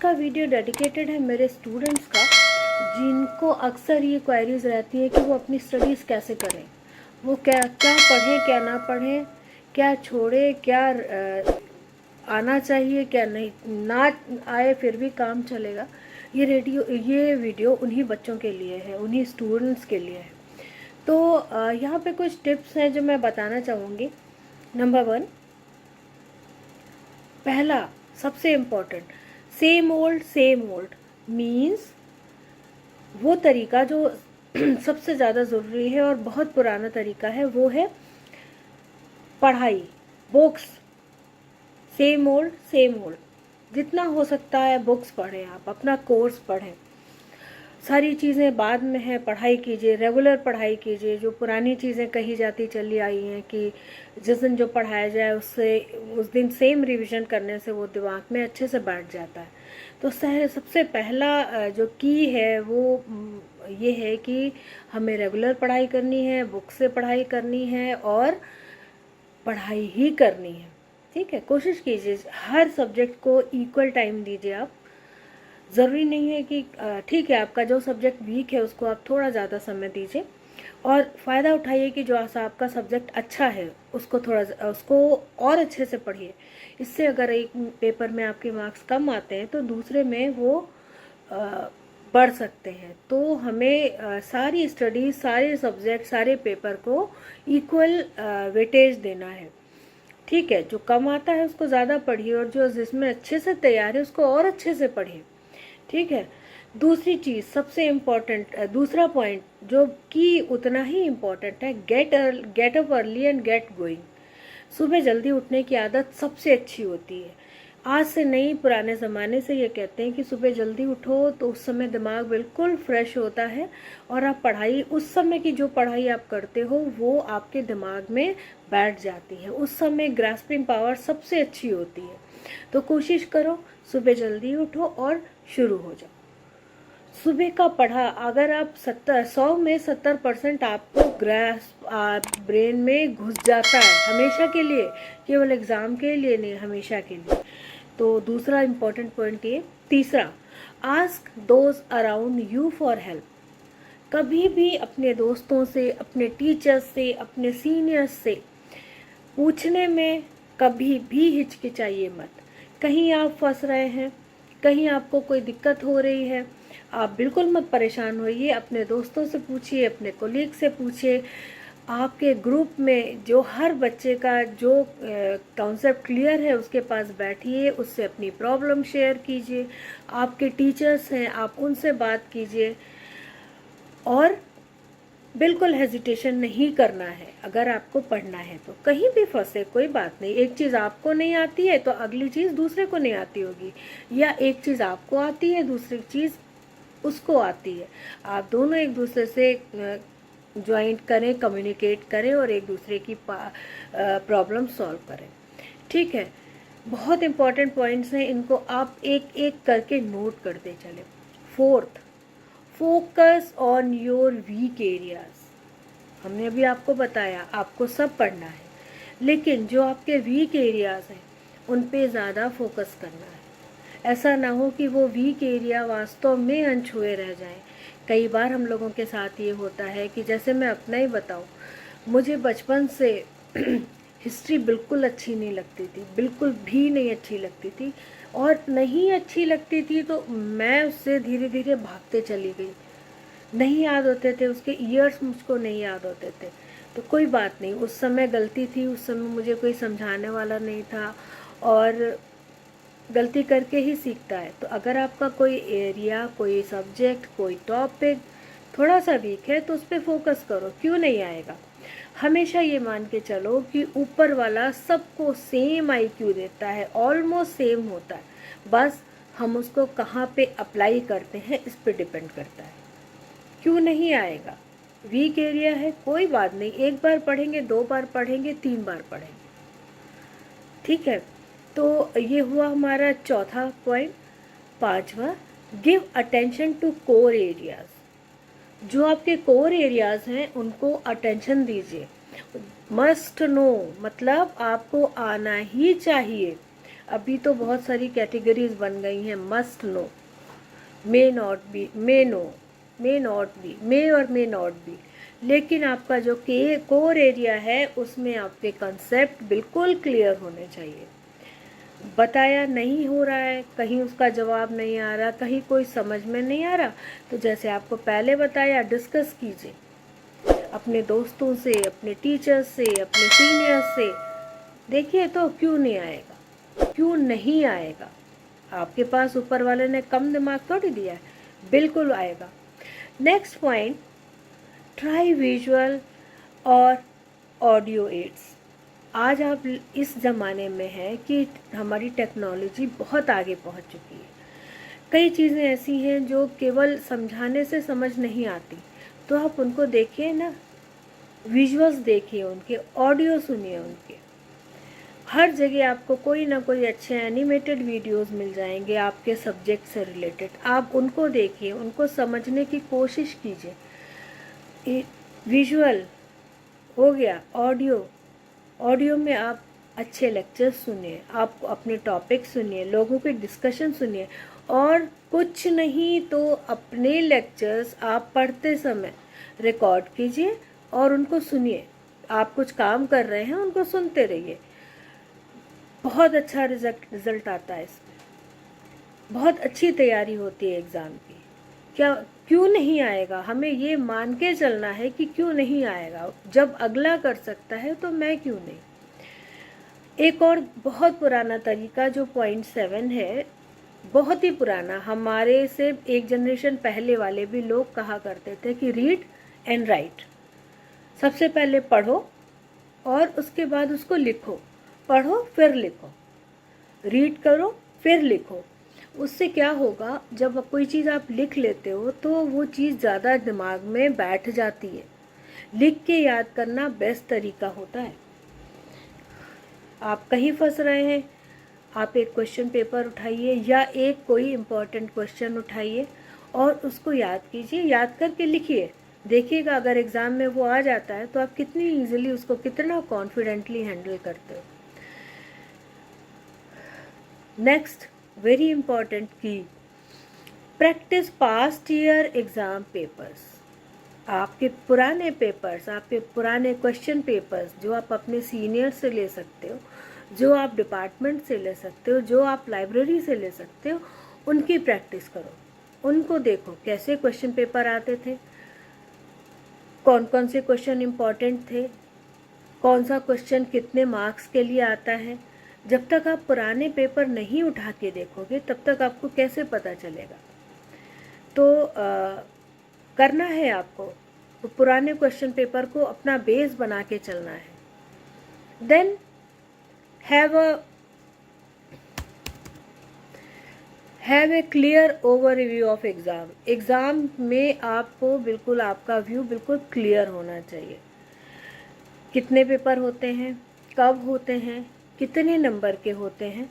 का video dedicated है मेरे स्टूडेंट्स का, जिनको अक्सर ये क्वेरीज रहती है कि वो अपनी स्टडीज़ कैसे करें, वो क्या क्या पढ़ें क्या ना पढ़ें, क्या छोड़े क्या आना चाहिए क्या नहीं, ना आए फिर भी काम चलेगा। ये वीडियो उन्हीं बच्चों के लिए है, उन्हीं स्टूडेंट्स के लिए है। तो यहाँ पे कुछ टिप्स हैं जो मैं बताना चाहूँगी। नंबर 1, पहला सबसे इम्पोर्टेंट, सेम ओल्ड मीन्स वो तरीका जो सबसे ज़्यादा ज़रूरी है और बहुत पुराना तरीका है, वो है पढ़ाई, बुक्स। सेम ओल्ड जितना हो सकता है बुक्स पढ़ें, आप अपना कोर्स पढ़ें। सारी चीज़ें बाद में है, पढ़ाई कीजिए, रेगुलर पढ़ाई कीजिए। जो पुरानी चीज़ें कही जाती चली आई हैं कि जिस दिन जो पढ़ाया जाए उससे उस दिन सेम रिवीजन करने से वो दिमाग में अच्छे से बैठ जाता है। तो सबसे पहला जो की है वो ये है कि हमें रेगुलर पढ़ाई करनी है, बुक से पढ़ाई करनी है और पढ़ाई ही करनी है। ठीक है, कोशिश कीजिए हर सब्जेक्ट को इक्वल टाइम दीजिए आप। ज़रूरी नहीं है कि ठीक है आपका जो सब्जेक्ट वीक है उसको आप थोड़ा ज़्यादा समय दीजिए, और फ़ायदा उठाइए कि जो आपका सब्जेक्ट अच्छा है उसको और अच्छे से पढ़िए। इससे अगर एक पेपर में आपके मार्क्स कम आते हैं तो दूसरे में वो बढ़ सकते हैं। तो हमें सारी स्टडी, सारे सब्जेक्ट, सारे पेपर को इक्वल वेटेज देना है। ठीक है, जो कम आता है उसको ज़्यादा पढ़िए और जो जिसमें अच्छे से तैयार है उसको और अच्छे से पढ़िए। ठीक है। दूसरी चीज़ सबसे इम्पॉर्टेंट, दूसरा पॉइंट जो कि उतना ही इम्पॉर्टेंट है, get up early and get going. सुबह जल्दी उठने की आदत सबसे अच्छी होती है। आज से नहीं, पुराने ज़माने से ये कहते हैं कि सुबह जल्दी उठो तो उस समय दिमाग बिल्कुल फ्रेश होता है और आप पढ़ाई, उस समय की जो पढ़ाई आप करते हो वो आपके दिमाग में बैठ जाती है। उस समय ग्रास्पिंग पावर सबसे अच्छी होती है। तो कोशिश करो सुबह जल्दी उठो और शुरू हो जाओ। सुबह का पढ़ा अगर आप 100 में 70% आपको ब्रेन में घुस जाता है हमेशा के लिए, केवल एग्ज़ाम के लिए नहीं, हमेशा के लिए। तो दूसरा इम्पोर्टेंट पॉइंट ये। तीसरा, ask those around you for help. कभी भी अपने दोस्तों से, अपने टीचर्स से, अपने सीनियर्स से पूछने में कभी भी हिचकिचाइए मत। कहीं आप फंस रहे हैं, कहीं आपको कोई दिक्कत हो रही है, आप बिल्कुल मत परेशान होइए। अपने दोस्तों से पूछिए, अपने कोलीग से पूछिए। आपके ग्रुप में जो हर बच्चे का जो कॉन्सेप्ट क्लियर है उसके पास बैठिए, उससे अपनी प्रॉब्लम शेयर कीजिए। आपके टीचर्स हैं, आप उनसे बात कीजिए और बिल्कुल हेजिटेशन नहीं करना है। अगर आपको पढ़ना है तो कहीं भी फंसे कोई बात नहीं, एक चीज़ आपको नहीं आती है तो अगली चीज़ दूसरे को नहीं आती होगी, या एक चीज़ आपको आती है दूसरी चीज़ उसको आती है। आप दोनों एक दूसरे से ज्वाइंट करें, कम्युनिकेट करें और एक दूसरे की प्रॉब्लम सॉल्व करें। ठीक है, बहुत इंपॉर्टेंट पॉइंट्स हैं, इनको आप एक एक करके नोट करते चलें। Fourth, focus on your weak areas. हमने अभी आपको बताया आपको सब पढ़ना है, लेकिन जो आपके वीक एरियाज हैं उन पे ज़्यादा फोकस करना है। ऐसा ना हो कि वो वीक एरिया वास्तव में अनछुए रह जाएं। कई बार हम लोगों के साथ ये होता है कि जैसे मैं अपना ही बताऊं, मुझे बचपन से हिस्ट्री बिल्कुल अच्छी नहीं लगती थी, बिल्कुल भी नहीं अच्छी लगती थी, और नहीं अच्छी लगती थी तो मैं उससे धीरे धीरे भागते चली गई। नहीं याद होते थे उसके ईयर्स, मुझको नहीं याद होते थे। तो कोई बात नहीं, उस समय गलती थी, उस समय मुझे कोई समझाने वाला नहीं था और गलती करके ही सीखता है। तो अगर आपका कोई एरिया, कोई सब्जेक्ट, कोई टॉपिक थोड़ा सा वीक है तो उस पर फोकस करो, क्यों नहीं आएगा। हमेशा ये मान के चलो कि ऊपर वाला सबको सेम आईक्यू देता है, ऑलमोस्ट सेम होता है, बस हम उसको कहाँ पे अप्लाई करते हैं इस पे डिपेंड करता है। क्यों नहीं आएगा, वीक एरिया है कोई बात नहीं, एक बार पढ़ेंगे, 2 बार पढ़ेंगे, 3 बार पढ़ेंगे। ठीक है, तो ये हुआ हमारा चौथा पॉइंट। पांचवा, give attention to core areas. जो आपके कोर एरियाज हैं उनको अटेंशन दीजिए। मस्ट नो मतलब आपको आना ही चाहिए। अभी तो बहुत सारी कैटेगरीज बन गई हैं, must know, may not be, may know, may not be, may और मे नॉट बी। लेकिन आपका जो कोर एरिया है उसमें आपके कंसेप्ट बिल्कुल क्लियर होने चाहिए। बताया नहीं हो रहा है, कहीं उसका जवाब नहीं आ रहा, कहीं कोई समझ में नहीं आ रहा, तो जैसे आपको पहले बताया, डिस्कस कीजिए अपने दोस्तों से, अपने टीचर्स से, अपने सीनियर्स से। देखिए तो क्यों नहीं आएगा, क्यों नहीं आएगा? आपके पास ऊपर वाले ने कम दिमाग थोड़ी दिया है, बिल्कुल आएगा। नेक्स्ट पॉइंट, ट्राई विजुअल और ऑडियो एड्स। आज आप इस ज़माने में हैं कि हमारी टेक्नोलॉजी बहुत आगे पहुंच चुकी है। कई चीज़ें ऐसी हैं जो केवल समझाने से समझ नहीं आती, तो आप उनको देखिए ना, विजुअल्स देखिए उनके, ऑडियो सुनिए उनके। हर जगह आपको कोई ना कोई अच्छे एनिमेटेड वीडियोस मिल जाएंगे आपके सब्जेक्ट से रिलेटेड, आप उनको देखिए, उनको समझने की कोशिश कीजिए। विजुअल हो गया, ऑडियो, ऑडियो में आप अच्छे लेक्चर्स सुनिए, आप अपने टॉपिक सुनिए, लोगों के डिस्कशन सुनिए, और कुछ नहीं तो अपने लेक्चर्स आप पढ़ते समय रिकॉर्ड कीजिए और उनको सुनिए। आप कुछ काम कर रहे हैं, उनको सुनते रहिए, बहुत अच्छा रिजल्ट आता है इसमें, बहुत अच्छी तैयारी होती है एग्ज़ाम की। क्या क्यों नहीं आएगा? हमें ये मान के चलना है कि क्यों नहीं आएगा, जब अगला कर सकता है तो मैं क्यों नहीं। एक और बहुत पुराना तरीका जो पॉइंट 7 है, बहुत ही पुराना, हमारे से एक जनरेशन पहले वाले भी लोग कहा करते थे कि रीड एंड राइट। सबसे पहले पढ़ो और उसके बाद उसको लिखो, पढ़ो फिर लिखो, रीड करो फिर लिखो। उससे क्या होगा, जब कोई चीज़ आप लिख लेते हो तो वो चीज़ ज़्यादा दिमाग में बैठ जाती है। लिख के याद करना बेस्ट तरीका होता है। आप कहीं फंस रहे हैं, आप एक क्वेश्चन पेपर उठाइए या एक कोई इम्पोर्टेंट क्वेश्चन उठाइए और उसको याद कीजिए, याद करके लिखिए। देखिएगा अगर एग्ज़ाम में वो आ जाता है तो आप कितनी ईजिली उसको, कितना कॉन्फिडेंटली हैंडल करते हो। नेक्स्ट वेरी इंपॉर्टेंट की, practice past year exam papers. आपके पुराने पेपर्स, आपके पुराने क्वेश्चन पेपर्स जो आप अपने सीनियर से ले सकते हो, जो आप डिपार्टमेंट से ले सकते हो, जो आप लाइब्रेरी से ले सकते हो, उनकी प्रैक्टिस करो, उनको देखो कैसे क्वेश्चन पेपर आते थे, कौन कौन से क्वेश्चन इम्पॉर्टेंट थे, कौन सा क्वेश्चन कितने मार्क्स के लिए आता है। जब तक आप पुराने पेपर नहीं उठा के देखोगे तब तक आपको कैसे पता चलेगा? तो करना है आपको, तो पुराने क्वेश्चन पेपर को अपना बेस बना के चलना है। Then have a clear overview of exam. Exam में आपको बिल्कुल, आपका व्यू बिल्कुल क्लियर होना चाहिए। कितने पेपर होते हैं, कब होते हैं, कितने नंबर के होते हैं,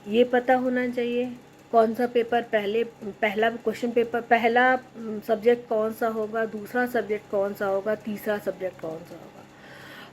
ये पता होना चाहिए। कौन सा पेपर पहला क्वेश्चन पेपर, पहला सब्जेक्ट कौन सा होगा, दूसरा सब्जेक्ट कौन सा होगा, तीसरा सब्जेक्ट कौन सा होगा।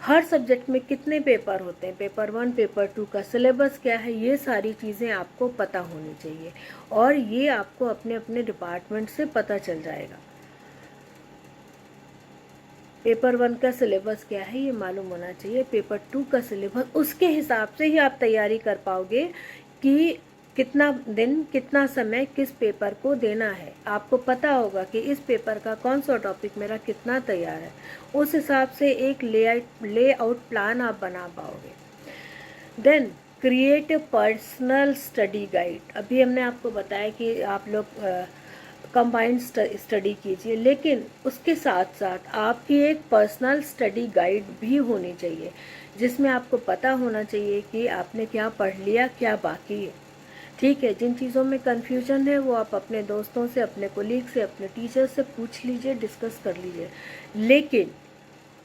हर सब्जेक्ट में कितने पेपर होते हैं, पेपर 1, पेपर 2 का सिलेबस क्या है, ये सारी चीज़ें आपको पता होनी चाहिए और ये आपको अपने अपने डिपार्टमेंट से पता चल जाएगा। पेपर 1 का सिलेबस क्या है ये मालूम होना चाहिए, पेपर 2 का सिलेबस, उसके हिसाब से ही आप तैयारी कर पाओगे कि कितना दिन, कितना समय किस पेपर को देना है। आपको पता होगा कि इस पेपर का कौन सा टॉपिक मेरा कितना तैयार है, उस हिसाब से एक लेआउट प्लान आप बना पाओगे। Then create a personal study guide. अभी हमने आपको बताया कि आप लोग कंबाइंड स्टडी कीजिए, लेकिन उसके साथ साथ आपकी एक पर्सनल स्टडी गाइड भी होनी चाहिए, जिसमें आपको पता होना चाहिए कि आपने क्या पढ़ लिया, क्या बाकी है। ठीक है, जिन चीज़ों में कन्फ्यूजन है वो आप अपने दोस्तों से, अपने कोलीग से, अपने टीचर से पूछ लीजिए, डिस्कस कर लीजिए, लेकिन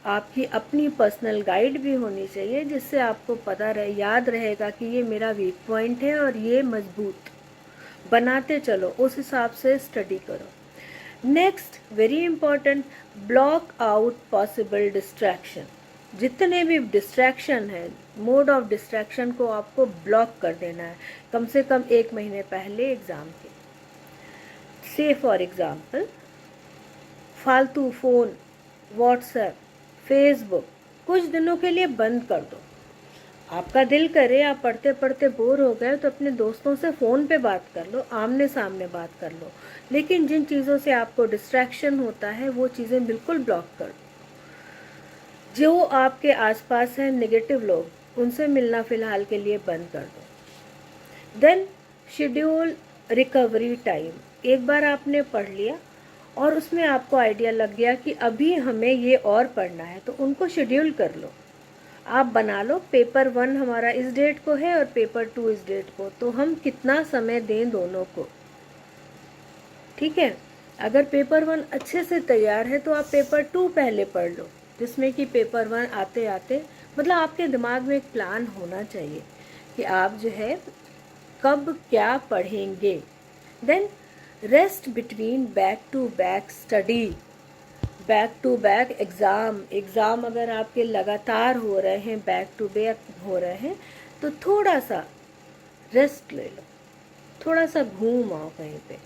आपकी अपनी पर्सनल गाइड भी होनी चाहिए, जिससे आपको पता रहे, याद रहेगा कि ये मेरा वीक पॉइंट है और ये मजबूत बनाते चलो, उस हिसाब से स्टडी करो। Next very important, block out possible distraction. जितने भी डिस्ट्रैक्शन है, मोड ऑफ डिस्ट्रैक्शन को आपको ब्लॉक कर देना है कम से कम 1 महीने पहले एग्ज़ाम के। से फॉर एग्ज़ाम्पल फालतू फ़ोन, व्हाट्सएप, फेसबुक कुछ दिनों के लिए बंद कर दो। आपका दिल करे, आप पढ़ते पढ़ते बोर हो गए तो अपने दोस्तों से फ़ोन पे बात कर लो, आमने सामने बात कर लो, लेकिन जिन चीज़ों से आपको डिस्ट्रैक्शन होता है वो चीज़ें बिल्कुल ब्लॉक कर दो। जो आपके आसपास हैं नेगेटिव लोग, उनसे मिलना फ़िलहाल के लिए बंद कर दो। Then schedule recovery time. एक बार आपने पढ़ लिया और उसमें आपको आइडिया लग गया कि अभी हमें ये और पढ़ना है, तो उनको शेड्यूल कर लो। आप बना लो पेपर 1 हमारा इस डेट को है और पेपर 2 इस डेट को, तो हम कितना समय दें दोनों को। ठीक है, अगर पेपर 1 अच्छे से तैयार है तो आप पेपर 2 पहले पढ़ लो, जिसमें कि पेपर 1 आते आते मतलब आपके दिमाग में एक प्लान होना चाहिए कि आप जो है कब क्या पढ़ेंगे। Then rest between back to back study, back to back exam अगर आपके लगातार हो रहे हैं, बैक टू बैक हो रहे हैं, तो थोड़ा सा रेस्ट ले लो, थोड़ा सा घूम आओ कहीं पे,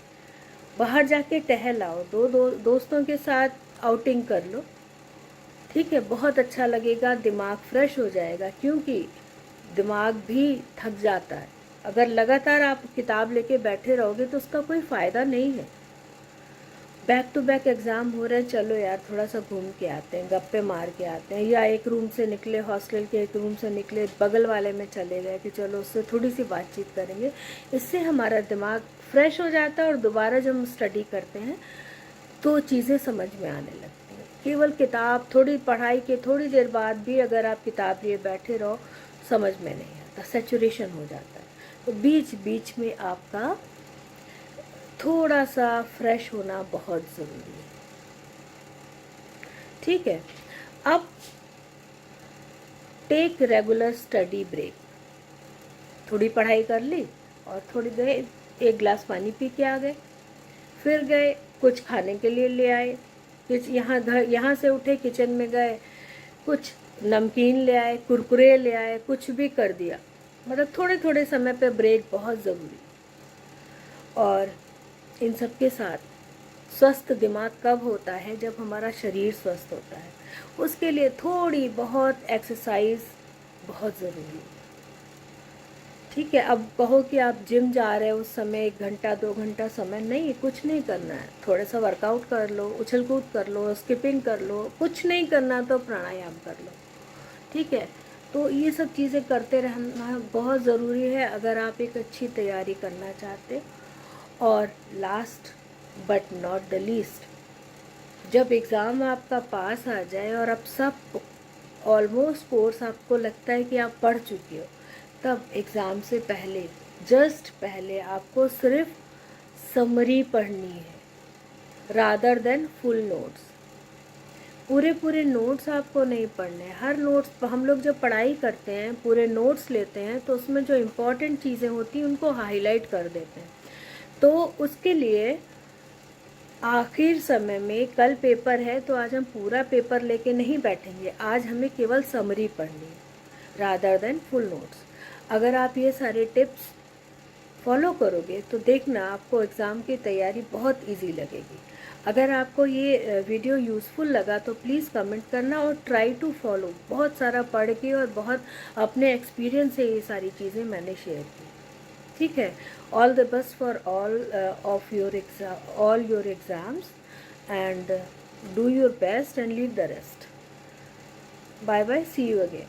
बाहर जाके टहल आओ, दोस्तों के साथ आउटिंग कर लो। ठीक है, बहुत अच्छा लगेगा, दिमाग फ्रेश हो जाएगा, क्योंकि दिमाग भी थक जाता है। अगर लगातार आप किताब लेके बैठे रहोगे तो उसका कोई फ़ायदा नहीं है। बैक टू बैक एग्ज़ाम हो रहे हैं, चलो यार थोड़ा सा घूम के आते हैं, गप्पे मार के आते हैं, या एक रूम से निकले, हॉस्टल के एक रूम से निकले, बगल वाले में चले गए कि चलो उससे थोड़ी सी बातचीत करेंगे। इससे हमारा दिमाग फ्रेश हो जाता है और दोबारा जब हम स्टडी करते हैं तो चीज़ें समझ में आने लगती हैं। केवल किताब, थोड़ी पढ़ाई के थोड़ी देर बाद भी अगर आप किताब लिए बैठे रहो, समझ में नहीं आता, सैचुरेशन हो जाता है। तो बीच बीच में आपका थोड़ा सा फ्रेश होना बहुत ज़रूरी है। ठीक है, अब टेक रेगुलर स्टडी ब्रेक। थोड़ी पढ़ाई कर ली और थोड़ी गए, एक गिलास पानी पी के आ गए, फिर गए कुछ खाने के लिए ले आए, यहाँ से उठे किचन में गए, कुछ नमकीन ले आए, कुरकुरे ले आए, कुछ भी कर दिया। मतलब थोड़े थोड़े समय पे ब्रेक बहुत ज़रूरी। और इन सब के साथ स्वस्थ दिमाग कब होता है? जब हमारा शरीर स्वस्थ होता है। उसके लिए थोड़ी बहुत एक्सरसाइज बहुत ज़रूरी है। ठीक है, अब कहो कि आप जिम जा रहे हो, उस समय 1 घंटा 2 घंटा समय नहीं, कुछ नहीं करना है, थोड़ा सा वर्कआउट कर लो, उछल कूद कर लो, स्किपिंग कर लो, कुछ नहीं करना तो प्राणायाम कर लो। ठीक है, तो ये सब चीज़ें करते रहना बहुत ज़रूरी है अगर आप एक अच्छी तैयारी करना चाहते। और last but not the least, जब एग्ज़ाम आपका पास आ जाए और अब सब ऑलमोस्ट कोर्स आपको लगता है कि आप पढ़ चुके हो, तब एग्ज़ाम से पहले, जस्ट पहले आपको सिर्फ समरी पढ़नी है रादर देन फुल नोट्स। पूरे नोट्स आपको नहीं पढ़ने। हर नोट्स हम लोग जब पढ़ाई करते हैं, पूरे नोट्स लेते हैं, तो उसमें जो इम्पोर्टेंट चीज़ें होती हैं उनको हाईलाइट कर देते हैं। तो उसके लिए आखिर समय में, कल पेपर है तो आज हम पूरा पेपर लेके नहीं बैठेंगे, आज हमें केवल समरी पढ़नी है रादर देन फुल नोट्स। अगर आप ये सारे टिप्स फॉलो करोगे तो देखना आपको एग्ज़ाम की तैयारी बहुत इजी लगेगी। अगर आपको ये वीडियो यूज़फुल लगा तो प्लीज़ कमेंट करना और ट्राई टू फॉलो। बहुत सारा पढ़ के और बहुत अपने एक्सपीरियंस से ये सारी चीज़ें मैंने शेयर की। ठीक है, all the best for all your exams and do your best and leave the rest. Bye bye, see you again.